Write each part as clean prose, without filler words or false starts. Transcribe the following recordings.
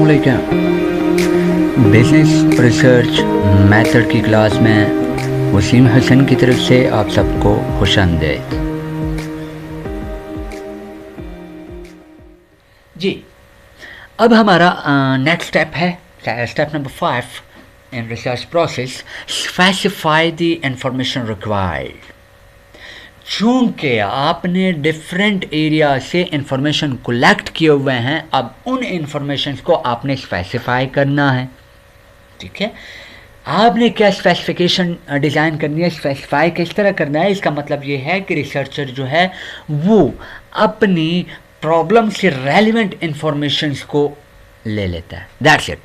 अस्सलामुअलैकुम। Business research method की class में वसीम हसन की तरफ से आप सबको खुशामदीद। जी, अब हमारा नेक्स्ट स्टेप है step number 5 in research process, specify the information required. चूँकि आपने डिफरेंट एरिया से इंफॉर्मेशन कलेक्ट किए हुए हैं, अब उन इंफॉर्मेशन को आपने स्पेसिफाई करना है। ठीक है, आपने क्या स्पेसिफिकेशन डिज़ाइन करनी है, स्पेसिफाई किस तरह करना है, इसका मतलब ये है कि रिसर्चर जो है वो अपनी प्रॉब्लम से रेलिवेंट इंफॉर्मेशन को ले लेता है, दैट्स इट,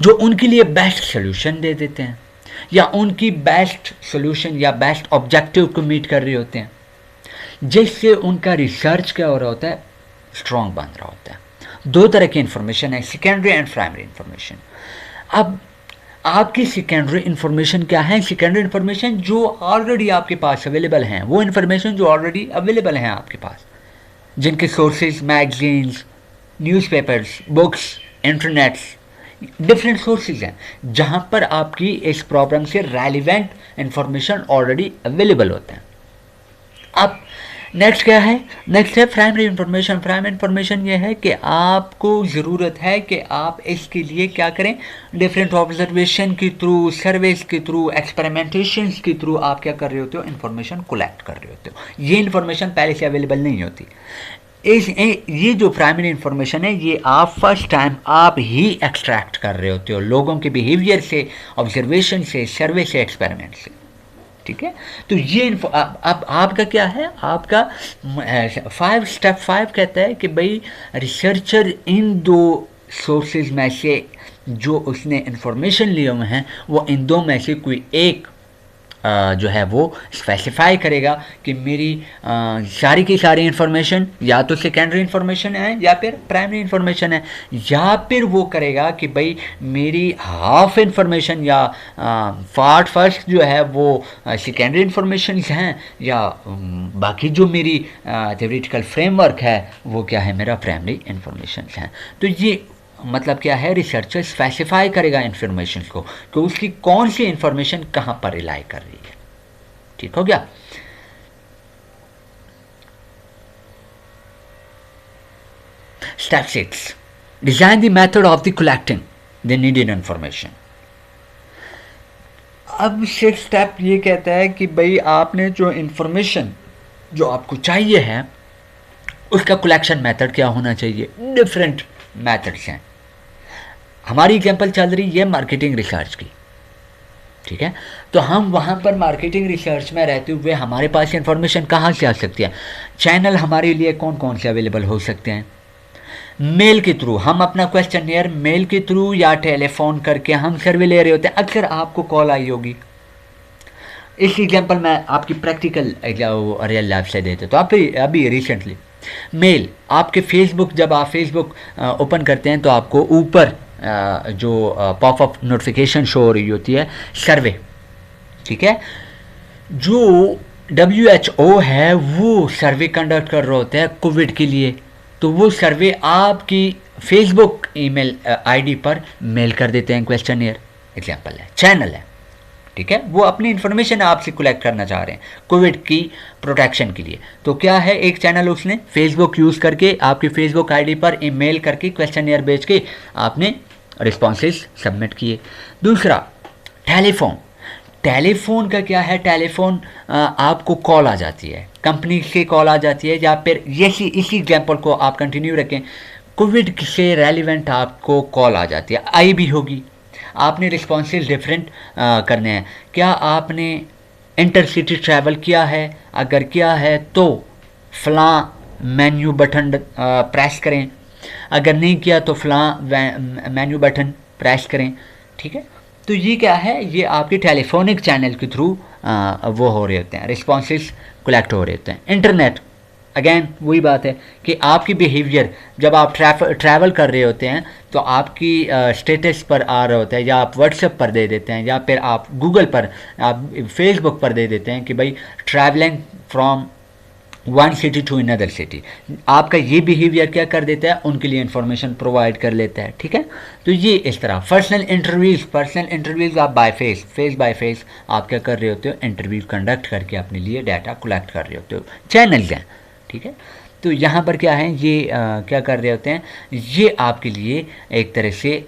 जो उनके लिए बेस्ट सोल्यूशन दे देते हैं या उनकी बेस्ट सोल्यूशन या बेस्ट ऑब्जेक्टिव को मीट कर रहे होते हैं, जिससे उनका रिसर्च क्या हो रहा होता है, स्ट्रॉन्ग बन रहा होता है। दो तरह की इंफॉर्मेशन है, सेकेंडरी एंड प्राइमरी इंफॉर्मेशन। अब आपकी सेकेंडरी इंफॉर्मेशन क्या है? सेकेंडरी इंफॉर्मेशन जो ऑलरेडी आपके पास अवेलेबल हैं, वो इंफॉर्मेशन जो ऑलरेडी अवेलेबल हैं आपके पास, जिनके sources magazines, newspapers, books, internets, different sources हैं जहां पर आपकी इस प्रॉब्लम से रेलिवेंट इंफॉर्मेशन ऑलरेडी अवेलेबल होते हैं। अब नेक्स्ट क्या है? नेक्स्ट है प्राइमरी इंफॉर्मेशन। प्राइमरी इंफॉर्मेशन ये है कि आपको ज़रूरत है कि आप इसके लिए क्या करें, डिफरेंट ऑब्जर्वेशन के थ्रू, सर्वेस के थ्रू, एक्सपेरिमेंटेशन के थ्रू आप क्या कर रहे होते हो, इंफॉर्मेशन कलेक्ट कर रहे होते हो। ये इंफॉर्मेशन पहले से अवेलेबल नहीं होती। ये जो प्राइमरी इंफॉर्मेशन है, ये आप फर्स्ट टाइम आप ही एक्सट्रैक्ट कर रहे होते हो लोगों के बिहेवियर से, ऑब्जर्वेशन से, सर्वे से, एक्सपेरिमेंट से। ठीक है, तो ये अब आपका क्या है, आपका 5 स्टेप 5 कहता है कि भाई रिसर्चर इन दो सोर्सेज में से जो उसने इंफॉर्मेशन लिए हुए हैं, वो इन दो में से कोई एक जो है वो स्पेसिफाई करेगा कि मेरी सारी की सारी इंफॉर्मेशन या तो सेकेंडरी इंफॉर्मेशन है या फिर प्राइमरी इंफॉर्मेशन है, या फिर वो करेगा कि भाई मेरी हाफ इंफॉर्मेशन या पार्ट फर्स्ट जो है वो सेकेंडरी इंफॉर्मेशन हैं, या बाकी जो मेरी थ्योरेटिकल फ्रेमवर्क है वो क्या है, मेरा प्राइमरी इंफॉर्मेशन है। तो ये मतलब क्या है, रिसर्चर स्पेसिफाई करेगा इंफॉर्मेशन को कि उसकी कौन सी इंफॉर्मेशन कहाँ पर रिलाई कर रही है। ठीक हो गया? Step 6, design the method of the collecting the needed information. अब 6 स्टेप ये कहता है कि भाई आपने जो इंफॉर्मेशन जो आपको चाहिए है उसका कलेक्शन मेथड क्या होना चाहिए। डिफरेंट मेथड्स हैं। हमारी एग्जांपल चल रही है मार्केटिंग रिसर्च की। ठीक है, तो हम वहाँ पर मार्केटिंग रिसर्च में रहते हुए हमारे पास इंफॉर्मेशन कहाँ से आ सकती है? चैनल हमारे लिए कौन कौन से अवेलेबल हो सकते हैं? मेल के थ्रू हम अपना क्वेश्चनियर मेल के थ्रू या टेलीफोन करके हम सर्वे ले रहे होते हैं। अक्सर आपको कॉल आई होगी। इस एग्जांपल मैं आपकी प्रैक्टिकल रियल लाइफ से देते, तो आप अभी रिसेंटली मेल, आपके फेसबुक, जब आप फेसबुक ओपन करते हैं तो आपको ऊपर जो पॉपअप नोटिफिकेशन शो हो रही होती है, सर्वे। ठीक है, जो WHO है वो सर्वे कंडक्ट कर रहे होते हैं कोविड के लिए, तो वो सर्वे आपकी फेसबुक ईमेल आईडी पर मेल कर देते हैं। क्वेश्चनियर एग्जांपल है, चैनल है। ठीक है, वो अपनी इंफॉर्मेशन आपसे कलेक्ट करना चाह रहे हैं कोविड की प्रोटेक्शन के लिए। तो क्या है, एक चैनल उसने फेसबुक यूज़ करके आपकी फेसबुक आईडी पर ईमेल करके क्वेश्चनियर भेज के आपने रिस्पॉन्सेस सबमिट किए। दूसरा, टेलीफोन। टेलीफोन का क्या है, टेलीफोन आपको कॉल आ जाती है, कंपनी से कॉल आ जाती है, या फिर इसी एग्जाम्पल को आप कंटिन्यू रखें, कोविड से रेलिवेंट आपको कॉल आ जाती है, आई भी होगी। आपने रिस्पॉन्सेस डिफरेंट करने हैं। क्या आपने इंटरसिटी ट्रैवल किया है? अगर किया है तो फलां मेन्यू बटन प्रेस करें, अगर नहीं किया तो फलां मेन्यू बटन प्रेस करें। ठीक है, तो ये क्या है, ये आपके टेलीफोनिक चैनल के थ्रू वो हो रहे होते हैं, रिस्पॉन्सेस कलेक्ट हो रहे होते हैं। इंटरनेट, अगेन वही बात है कि आपकी बिहेवियर जब आप ट्रैवल कर रहे होते हैं तो आपकी स्टेटस पर आ रहा होता है, या आप व्हाट्सएप पर दे देते हैं, या फिर आप गूगल पर, आप फेसबुक पर दे देते हैं कि भाई travelling from one city to another city, आपका ये बिहेवियर क्या कर देता है, उनके लिए इंफॉर्मेशन प्रोवाइड कर लेता है, ठीक है। तो ये इस तरह पर्सनल इंटरव्यूज़ आप बाय फेस बाय फेस आप क्या कर रहे होते हो, इंटरव्यू कंडक्ट करके अपने लिए डाटा कलेक्ट कर रहे होते हो, चैनल्स हैं, ठीक है। तो यहाँ पर क्या है, ये क्या कर रहे होते हैं, ये आपके लिए एक तरह से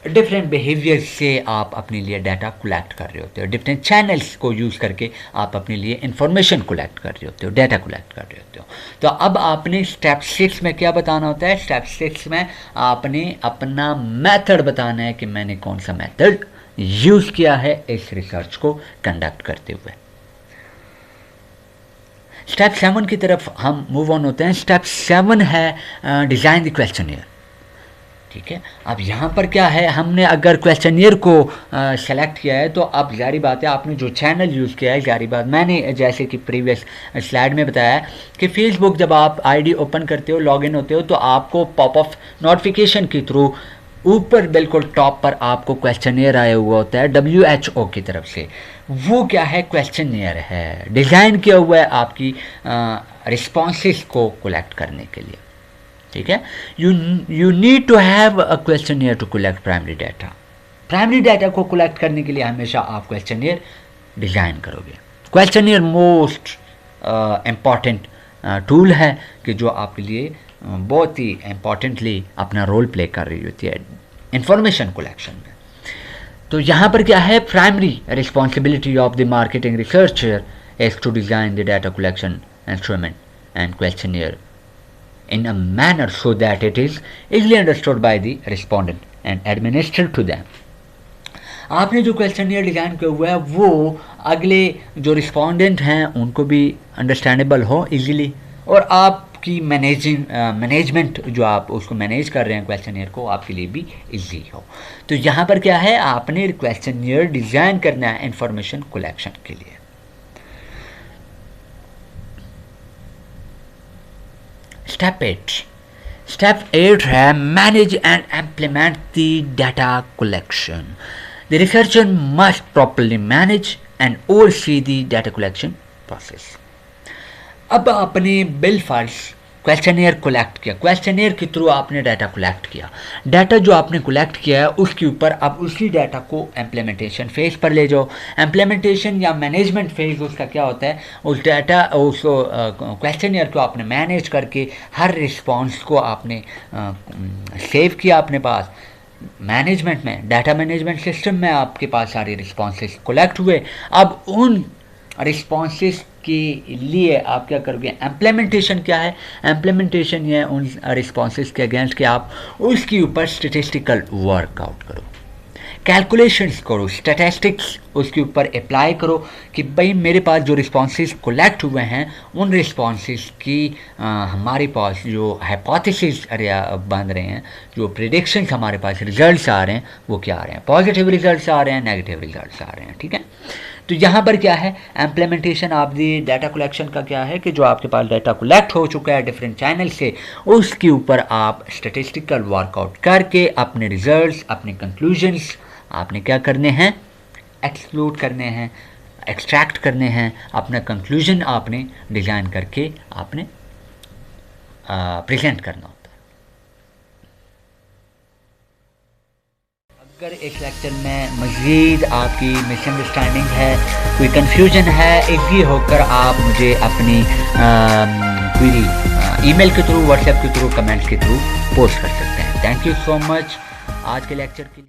डिफरेंट बिहेवियर से आप अपने लिए डाटा कलेक्ट कर रहे होते हो, डिफरेंट चैनल्स को यूज़ करके आप अपने लिए इंफॉर्मेशन कलेक्ट कर रहे होते हो, डाटा कलेक्ट कर रहे होते हो। तो अब आपने स्टेप 6 में क्या बताना होता है, स्टेप 6 में आपने अपना मेथड बताना है कि मैंने कौन सा मेथड यूज़ किया है इस रिसर्च को कंडक्ट करते हुए। स्टेप 7 की तरफ हम मूव ऑन होते हैं। स्टेप 7 है डिज़ाइन द क्वेश्चनियर, ठीक है। अब यहाँ पर क्या है, हमने अगर क्वेश्चनियर को सेलेक्ट किया है तो अब जारी बात है आपने जो चैनल यूज़ किया है, जारी बात मैंने जैसे कि प्रीवियस स्लाइड में बताया कि फेसबुक जब आप आईडी ओपन करते हो, लॉगिन होते हो, तो आपको पॉप ऑफ नोटिफिकेशन के थ्रू ऊपर बिल्कुल टॉप पर आपको क्वेश्चनियर आया हुआ होता है WHO की तरफ से। वो क्या है, क्वेश्चनियर है, डिज़ाइन किया हुआ है आपकी रिस्पॉन्सेस को कलेक्ट करने के लिए, ठीक है। You need to have a questionnaire to collect primary data. Primary data को कलेक्ट करने के लिए हमेशा आप क्वेश्चनियर डिज़ाइन करोगे। क्वेश्चनियर मोस्ट इम्पॉर्टेंट टूल है कि जो आपके लिए बहुत ही इम्पॉर्टेंटली अपना रोल प्ले कर रही होती है इंफॉर्मेशन कलेक्शन में। तो यहाँ पर क्या है, primary responsibility of the marketing researcher is to design the data collection instrument and questionnaire in a manner so that it is easily understood by the respondent and administered to them। आपने जो questionnaire design किया हुआ है वो अगले जो respondent हैं उनको भी अंडरस्टैंडेबल हो इजीली, और आपकी मैनेजमेंट जो आप उसको मैनेज कर रहे हैं क्वेश्चनियर को, आपके लिए भी इजी हो। तो यहाँ पर क्या है, आपने क्वेश्चनियर डिज़ाइन करना है इंफॉर्मेशन कलेक्शन के लिए। स्टेप 8 है manage and implement the data collection. The researcher must properly manage and oversee the data collection process. अब आपने बिल फर्स्ट क्वेश्चनियर कलेक्ट किया, क्वेश्चनियर के थ्रू आपने डाटा कलेक्ट किया, डाटा जो आपने कलेक्ट किया है उसके ऊपर अब उसी डाटा को इम्प्लीमेंटेशन फेज पर ले जाओ। इम्प्लीमेंटेशन या मैनेजमेंट फेज उसका क्या होता है, उस डाटा उस क्वेश्चनियर को आपने मैनेज करके हर रिस्पॉन्स को आपने सेव किया अपने पास मैनेजमेंट में, डाटा मैनेजमेंट सिस्टम में आपके पास सारे रिस्पॉन्सेस कलेक्ट हुए। अब उन रिस्पॉन्सेस के लिए आप क्या करोगे, इम्प्लीमेंटेशन क्या है, इम्प्लीमेंटेशन ये उन रिस्पॉन्सेस के अगेंस्ट कि आप उसके ऊपर स्टैटिस्टिकल वर्कआउट करो, कैलकुलेशंस करो, स्टैटिस्टिक्स उसके ऊपर अप्लाई करो कि भाई मेरे पास जो रिस्पॉन्सेस कलेक्ट हुए हैं उन रिस्पॉन्सेस की हमारे पास जो हाइपोथेसिस बन रहे हैं, जो प्रेडिक्शंस हमारे पास रिजल्ट्स आ रहे हैं वो क्या आ रहे हैं, पॉजिटिव रिजल्ट्स आ रहे हैं, नेगेटिव रिजल्ट्स आ रहे हैं, ठीक है। तो यहाँ पर क्या है, implementation of the data collection का क्या है कि जो आपके पास डाटा कलेक्ट हो चुका है डिफरेंट चैनल से, उसके ऊपर आप स्टैटिस्टिकल वर्कआउट करके अपने रिजल्ट्स, अपने कंक्लूजन्स आपने क्या करने हैं, एक्सक्लूड करने हैं, एक्सट्रैक्ट करने हैं, अपना कंक्लूजन आपने डिज़ाइन करके आपने प्रेजेंट करना होता है। अगर इस लेक्चर में मज़ीद आपकी मिसअंडरस्टैंडिंग है, कोई कन्फ्यूजन है, इजी होकर आप मुझे अपनी क्वेरी ईमेल के थ्रू, व्हाट्सएप के थ्रू, कमेंट्स के थ्रू पोस्ट कर सकते हैं। थैंक यू सो मच आज के लेक्चर के लिए।